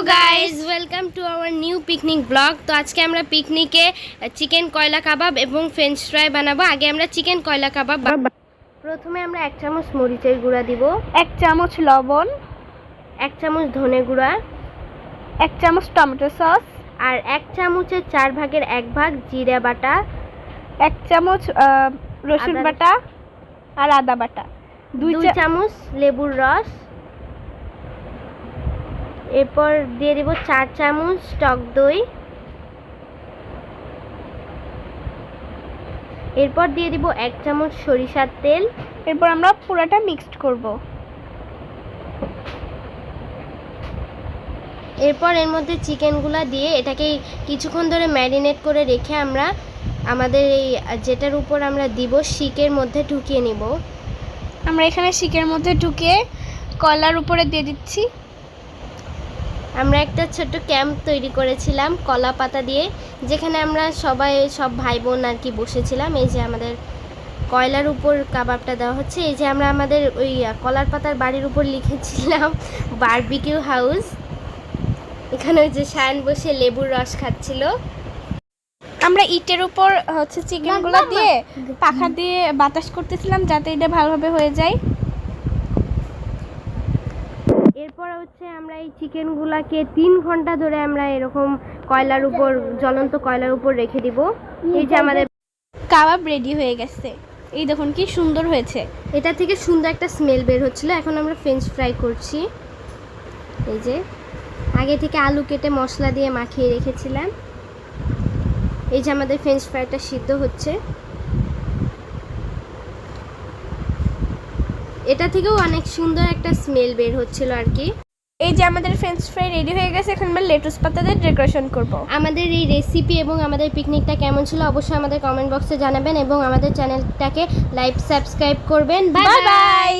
Guys, welcome to our new picnic blog. তো আজকে আমরা পিকনিকে চিকেন কয়লা কাবাব এবং ফ্রেঞ্চ ফ্রাই বানাবো। আগে আমরা চিকেন কয়লা কাবাব প্রথমে আমরা 1 চামচ মরিচের গুঁড়া দিব, 1 চামচ লবণ, 1 চামচ ধনে গুঁড়া, 1 চামচ টমেটো সস, আর 1 চামচের 4 ভাগের 1 ভাগ জিরা বাটা, 1 চামচ রসুন বাটা আর আদা বাটা, 2 চামচ লেবুর রস, এরপর দিয়ে দিব 4 চামচ টক দই, এরপর দিয়ে দিব 1 চামচ সরিষার তেল। এরপর আমরা পুরোটা মিক্সড করব। এরপর এর মধ্যে চিকেনগুলা দিয়ে এটাকে কিছুক্ষণ ধরে ম্যারিনেট করে রেখে আমরা আমাদের এই যেটার উপর আমরা দিব শিকের মধ্যে ঢুকিয়ে নিব। আমরা এখানে শিকের মধ্যে ঢুকিয়ে কলার উপরে দিয়ে দিচ্ছি। আমরা একটা ছোট ক্যাম্প তৈরি করেছিলাম কলা পাতা দিয়ে, যেখানে আমরা সব ভাই বোন আর কি বসেছিলাম। এই যে আমাদের কয়লার উপর কাবাবটা দেওয়া হচ্ছে। এই যে আমরা আমাদের ওই কলার পাতার বাড়ির উপর লিখেছিলাম বারবিকিউ হাউস। এখানে ওই যে শায়ন বসে লেবুর রস খাচ্ছিল। আমরা ইটের উপর চিকেনগুলো দিয়ে পাখা দিয়ে বাতাস করতেছিলাম যাতে এটা ভালোভাবে হয়ে যায়। এরপর আমরা এই চিকেনগুলাকে 3 ঘন্টা ধরে আমরা এরকম কয়লার উপর জ্বলন্ত কয়লার উপর রেখে দিব। এই যে আমাদের কাবাব রেডি হয়ে গেছে। এই দেখুন কি সুন্দর হয়েছে। এটা থেকে সুন্দর একটা স্মেল বের হচ্ছিল। এখন আমরা ফ্রেঞ্চ ফ্রাই করছি। এই যে আগে থেকে আলু কেটে মশলা দিয়ে মাখিয়ে রেখেছিলাম। এই যে আমাদের ফ্রেঞ্চ ফ্রাইটা সিদ্ধ হচ্ছে। এটা থেকেও অনেক সুন্দর একটা স্মেল বের হচ্ছিল আর কি। এই যে আমাদের ফ্রেঞ্চ ফ্রাই রেডি হয়ে গেছে। এখন আমরা লেটুস পাতা দিয়ে ডেকোরেশন করব। আমাদের এই রেসিপি এবং আমাদের পিকনিকটা কেমন ছিল অবশ্যই আমাদের কমেন্ট বক্সে জানাবেন এবং আমাদের চ্যানেলটাকে লাইক সাবস্ক্রাইব করবেন। Bye bye.